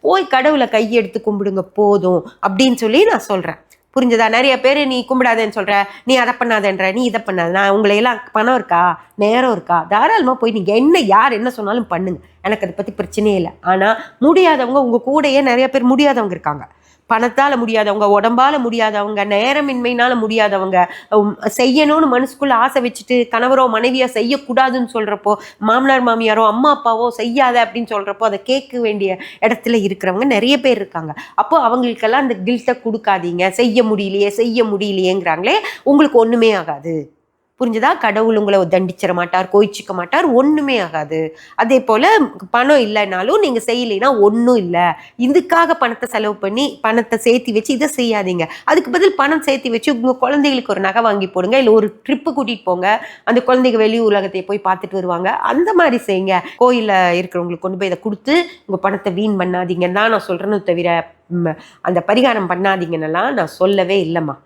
போய் கடவுளை கையெடுத்து கும்பிடுங்க போதும் அப்படின்னு சொல்லி நான் சொல்கிறேன். புரிஞ்சதா? நிறைய பேர் நீ கும்பிடாதேன்னு சொல்கிற, நீ அதை பண்ணாதேன்ற, நீ இதை பண்ணாத. நான் உங்களையெல்லாம் பணம் இருக்கா, நேரம் இருக்கா, தாராளமாக போய் நீங்கள் யார் என்ன சொன்னாலும் பண்ணுங்க, எனக்கு அதை பற்றி பிரச்சனையே இல்லை. ஆனால் முடியாதவங்க உங்கள் கூடயே நிறைய பேர் முடியாதவங்க இருக்காங்க. பணத்தால் முடியாதவங்க, உடம்பால் முடியாதவங்க, நேரமின்மையினால் முடியாதவங்க, செய்யணும்னு மனசுக்குள்ளே ஆசை வச்சுட்டு கணவரோ மனைவியோ செய்யக்கூடாதுன்னு சொல்கிறப்போ, மாமனார் மாமியாரோ அம்மா அப்பாவோ செய்யாத அப்படின்னு சொல்கிறப்போ அதை கேட்க வேண்டிய இடத்துல இருக்கிறவங்க நிறைய பேர் இருக்காங்க. அப்போது அவங்களுக்கெல்லாம் அந்த கில்ட்டை கொடுக்காதீங்க. செய்ய முடியலையேங்கிறாங்களே, உங்களுக்கு ஒன்றுமே ஆகாது. புரிஞ்சுதா? கடவுள் உங்களை தண்டிச்சிட மாட்டார், கோயிச்சிக்க மாட்டார், ஒன்றுமே ஆகாது. அதே போல் பணம் இல்லைனாலும் நீங்கள் செய்யலைன்னா ஒன்றும் இல்லை. இதுக்காக பணத்தை செலவு பண்ணி பணத்தை சேர்த்தி வச்சு இதை செய்யாதீங்க. அதுக்கு பதில் பணம் சேர்த்தி வச்சு உங்கள் குழந்தைகளுக்கு ஒரு நகை வாங்கி போடுங்க, இல்லை ஒரு ட்ரிப்பு கூட்டிகிட்டு போங்க. அந்த குழந்தைங்க வெளி உலகத்தை போய் பார்த்துட்டு வருவாங்க. அந்த மாதிரி செய்யுங்க. கோயிலில் இருக்கிறவங்களுக்கு கொண்டு போய் இதை கொடுத்து உங்கள் பணத்தை வீண் பண்ணாதீங்கன்னு தான் நான் சொல்கிறேன்னு தவிர அந்த பரிகாரம் பண்ணாதீங்கன்னெல்லாம் நான் சொல்லவே இல்லைம்மா.